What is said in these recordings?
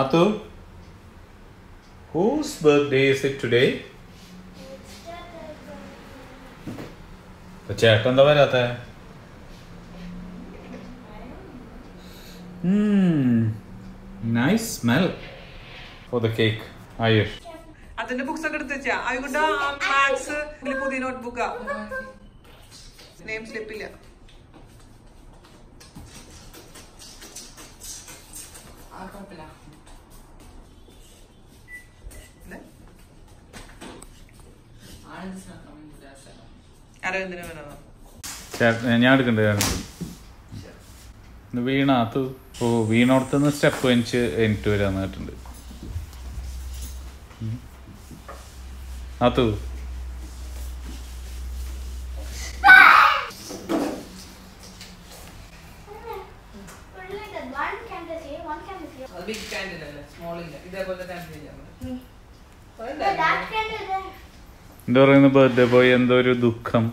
Atu, whose birthday is it today? ചേട്ടൻ എന്താ വരാത്ത? Nice smell for the cake. Ayush. അതിന്റെ ബുക്സ് ഒക്കെ എടുത്ത് വെച്ചാ അതുകൊണ്ട് മാത്സ് പുതിയ നോട്ട്ബുക്കാ. നെയിം സ്ലിപ്പില്ല. അരവിന്ദിന് വേണോ? ഞാൻ എടുക്കണ്ടേ? വീണ അത് വീണോടത്തുനിന്ന് സ്റ്റെപ്പ് എനിക്ക് വരാന്ന് കേട്ടിട്ടുണ്ട്. അതു എന്താ പറയുന്ന ബർത്ത്ഡേ ബോയ് എന്തോ ഒരു ദുഃഖം.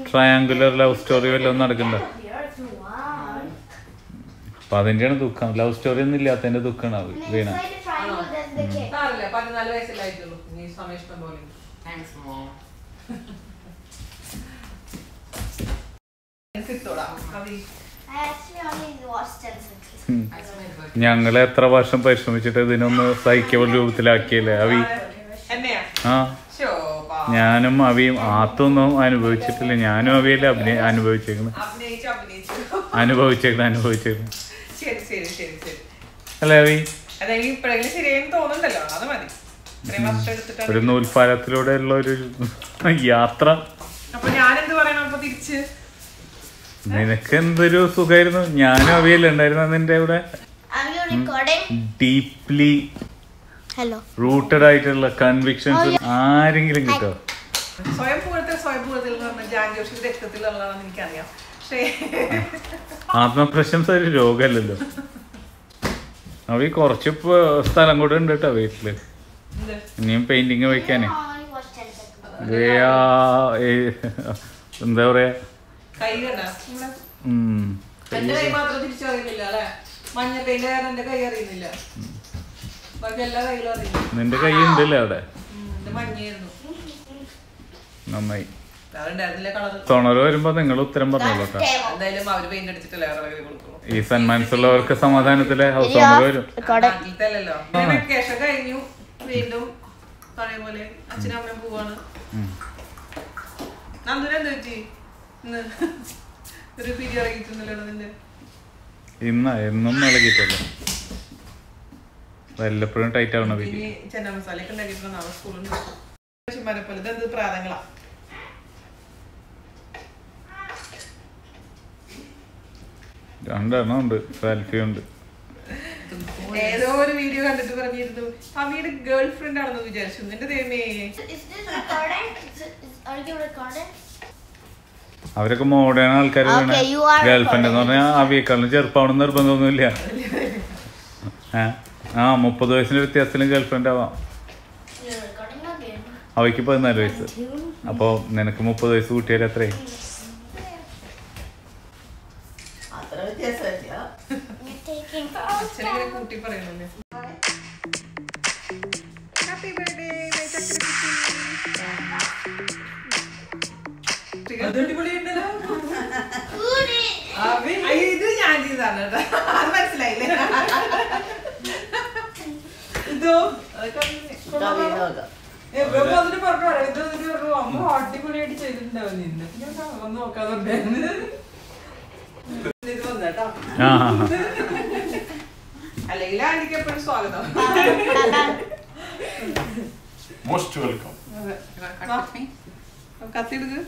ട്രയാങ്കുലർ ലവ് സ്റ്റോറി വല്ലതും നടക്കണ്ട. അപ്പൊ അതിന്റെയാണ് ദുഃഖം. ലവ് സ്റ്റോറി ഒന്നും ഇല്ലാത്തതിന്റെ ദുഃഖമാണ് വീണ. ഞങ്ങള് എത്ര വർഷം പരിശ്രമിച്ചിട്ട് ഇതിനൊന്ന് സൈക്കബിൾ രൂപത്തിലാക്കിയല്ലേ അവി. ആ ഞാനും അവിയും ആത്തൊന്നും അനുഭവിച്ചിട്ടില്ല. ഞാനും അവിയല്ലേ അനുഭവിച്ചേക്കുന്നു. അല്ലേ അവി? ഒരു നൂൽപ്പാലത്തിലൂടെ ഉള്ള ഒരു യാത്ര. നിനക്ക് എന്തൊരു സുഖമായിരുന്നു. ഞാനും അവിയല്ലേ ഉണ്ടായിരുന്നു നിന്റെ ഇവിടെ. ഡീപ്ലി റൂട്ടഡ് ആയിട്ടുള്ള കൺവിക്ഷൻസ് ആരെങ്കിലും കിട്ടോ? ആത്മപ്രശംസ ഒരു രോഗമല്ലല്ലോ. അവ കുറച്ച് സ്ഥലം കൂടെ ഉണ്ട് കേട്ടോ വീട്ടില്. ഇനിയും പെയിന്റിങ് വയ്ക്കാനേ. എന്താ പറയാ, നിന്റെ കൈ ഉണ്ടല്ലേ അവിടെ. നന്നായി. തുണറ് വരുമ്പോ നിങ്ങൾ ഉത്തരം പറഞ്ഞോളൂ. ഈ സന്മാൻസ് ഉള്ളവർക്ക് സമാധാനത്തിലെ ഹൗസ് ഓണർ വരും. വീണ്ടും പഴയ പോലെ അച്ഛനും അമ്മയും പോവാണ്. നന്ദുനെന്താ പറ്റി ഒരു പിരി ഇറങ്ങിയിട്ടുണ്ടല്ലോ നിന്റെ? എന്നും ഇളകിട്ടല്ലോ. വല്ലപ്പോഴും ടൈറ്റ് ആവണ പിരി. ചെന്ന മസാലയൊക്കെ ഉണ്ടാക്കിയിട്ടുണ്ടോ സ്കൂളിൽ? പോലെ ഇതെന്ത് പ്രാതങ്ങളാ? രണ്ടെണ്ണം ഉണ്ട്. സെൽഫി ഉണ്ട്. ഏതോ ഒരു വീഡിയോ കണ്ടിട്ട് പറഞ്ഞിരുന്നു അമ്മയുടെ ഗേൾ ഫ്രണ്ട് ആണെന്ന് വിചാരിച്ചു. നിന്റെ ദൈവമേ, അവരൊക്കെ മോഡേൺ ആൾക്കാർ. ഗേൾ ഫ്രണ്ട് എന്ന് പറഞ്ഞാൽ അവിയേക്കാളും ചെറുപ്പാവണം നിർബന്ധമൊന്നുമില്ല. 30 വയസ്സിന്റെ വ്യത്യാസത്തിലും ഗേൾ ഫ്രണ്ട് ആവാം. അവയ്ക്ക് 14 വയസ്സ്. അപ്പൊ നിനക്ക് 30 വയസ്സ് കൂട്ടിയാൽ എത്രയായി? കൂട്ടി പറയുന്നല്ലേ. ഹാപ്പി ബർത്ത്ഡേ ഇത് ഞാൻ ചെയ്താണ് കേട്ടോ. അത് മനസ്സിലായില്ലേ? ഇതോ അതിന് പറഞ്ഞു പറയാം. ഇത് അമ്മ അടിപൊളിയായിട്ട് ചെയ്തിട്ടുണ്ടാവും. നിന്നെ ഞാൻ വന്ന് നോക്കാതുണ്ടായിരുന്നു. ഇത് വന്നേട്ടോ. അല്ലെങ്കിൽ ആന്റിക്ക് എപ്പോഴും സ്വാഗതം. Most welcome. കത്തിയെടുക്ക്.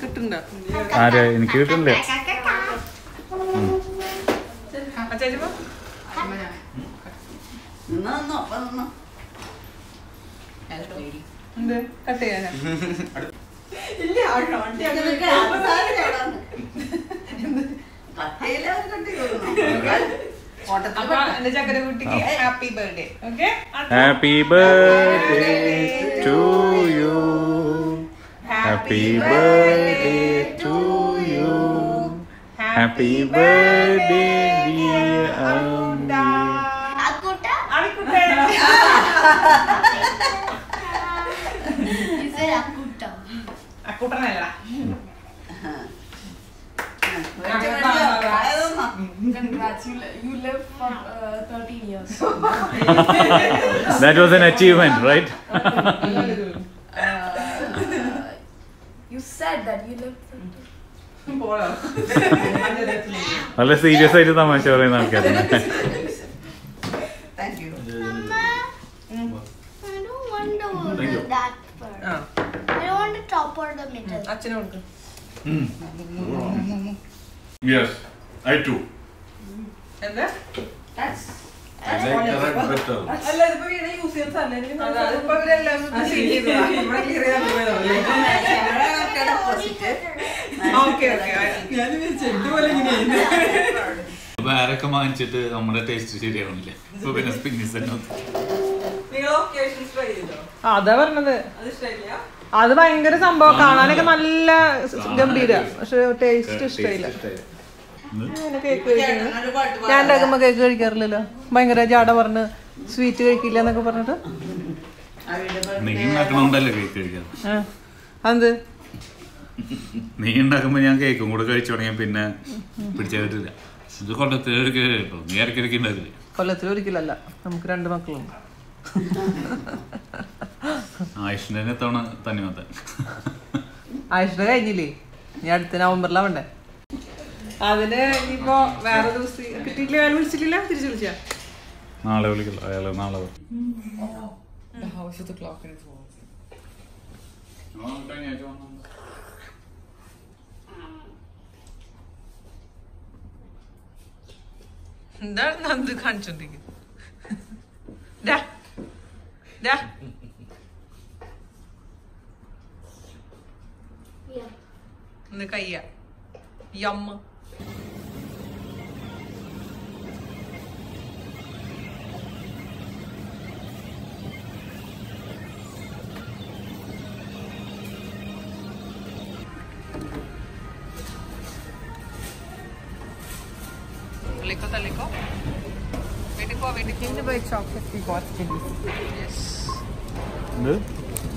കിട്ടുന്നുണ്ടോ? എനിക്ക് കിട്ടില്ലേ? കട്ട് ചെയ്യാനാ? ഇല്ല, എന്റെ ചക്കരക്കുട്ടിക്ക് happy birthday. Happy birthday to you. Happy birthday to you. Happy birthday dear Ammi. You live for 13 years. That was an achievement, right? You said that you live for 13. നല്ല serious ആയിട്ട് തമാശ പറയുന്ന ആൾക്കാരാണ്. Thank you. I don't want that part. I don't want the top or the middle. അച്ഛനെ കൊടുക്കും. Yes, I too. എന്താ? That's I like correct better. അല്ല ഇതിപ്പോ വീണ യൂസ് ചെയ്യുന്ന സ്ഥലം ഇപ്പൊ ഇവരെല്ലാം clean ചെയ്തതാ. ഇവിടെ clear ചെയ്യാൻ പോയതാ. ഓക്കെ ഞാൻ ചെടി പോലെ ഇങ്ങനെ വേറൊക്കെ വാങ്ങിച്ചിട്ട് നമ്മുടെ ടേസ്റ്റ് ശരിയാവണില്ല. ഇപ്പൊ പിന്നെ സ്പിന്നിസ് തന്നെ നിങ്ങൾ occasions try ചെയ്തോ? അതാ പറഞ്ഞത്. അത് ഇഷ്ടമില്ല? അത് ഭയങ്കര സംഭവം, കാണാനൊക്കെ നല്ല ഗംഭീര, പക്ഷെ ടേസ്റ്റ് ഇഷ്ടമില്ല. കേക്ക് കഴിക്കുന്നത് ഞാൻ ഉണ്ടാക്കുമ്പോ കേക്ക് കഴിക്കാറില്ലല്ലോ. ഭയങ്കര ജാട പറഞ്ഞ് സ്വീറ്റ് കഴിക്കില്ല എന്നൊക്കെ പറഞ്ഞിട്ട്. നീ ഉണ്ടാക്കണോണ്ടല്ലേ കേക്ക് കഴിക്കാറ്. അത് നീ ഉണ്ടാക്കുമ്പോ ഞാൻ കേക്കും കൂടെ കഴിച്ചു തുടങ്ങിയ പിന്നെ പിടിച്ചാ പറ്റില്ല. ഇത് കൊല്ലത്തിൽ കേട്ടോ, നീ ഇടയ്ക്കിടയ്ക്ക് ഉണ്ടാക്കില്ല. കൊല്ലത്തിൽ ഒരിക്കലല്ല, നമുക്ക് 2 മക്കളുണ്ട്. ആയുഷിന്റെ എത്തവണ തന്നെ മത്താൻ. ആയുഷിന്റെ കഴിഞ്ഞില്ലേ, നീ അടുത്ത നവംബറിലാവണ്ടേ. അതിന് ഇനിയിപ്പോ വേറെ ദിവസം കിട്ടിയിട്ടില്ല. അയാൾ വിളിച്ചിട്ടില്ല, തിരിച്ചു വിളിച്ചാ? നാളെ വിളിക്കല്ലോ, അയാള് നാളെ വരും. എന്താണ് നന്ദ് കാണിച്ചോണ്ടിരിക്കുന്നത്? കയ്യ യമ്മ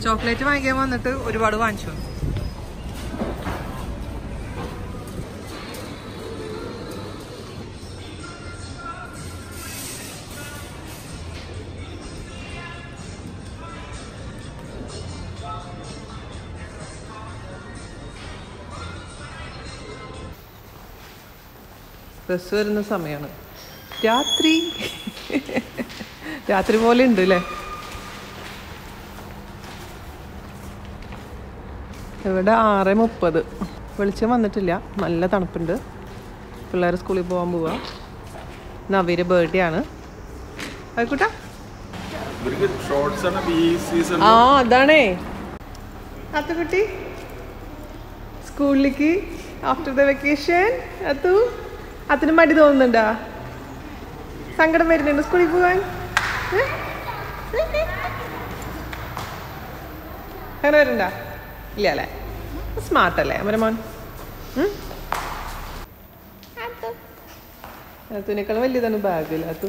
ചോക്ലേറ്റ് വാങ്ങിക്കാൻ വന്നിട്ട് ഒരുപാട് വാങ്ങിച്ചു. ബസ് വരുന്ന സമയമാണ്. രാത്രി പോലെ ഉണ്ട് അല്ലേ? ഇവിടെ 6:30. വെളിച്ചം വന്നിട്ടില്ല, നല്ല തണുപ്പുണ്ട്. പിള്ളേർ സ്കൂളിൽ പോകാൻ പോവാ. നവീൻ്റെ ബർത്ത്ഡേ ആണ്. ആയിക്കോട്ടെ. ആ അതാണേ അത്തുകുട്ടി സ്കൂളിലേക്ക് ആഫ്റ്റർ ദ വെക്കേഷൻ. അതിന് മടി തോന്നുന്നുണ്ടാ? സങ്കടം വരുന്നുണ്ട് സ്കൂളിൽ പോകാൻ? അങ്ങനെ വരുന്നുണ്ടാ? ഇല്ല അല്ലേ? സ്മാർട്ടല്ലേ അമ്മ മോൻ? അതിനേക്കാൾ വലിയതാണ് ബാഗില്ല. അത്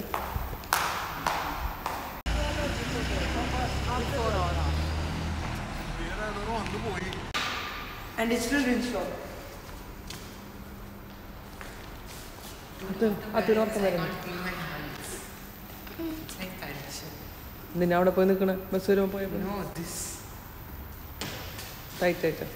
അതിനോർക്കം വരുന്നു. നിന്നെ അവിടെ പോയി നിൽക്കണ ബസ് വരുമ്പോ പോയപ്പോ ടൈറ്റ് ആയിട്ട്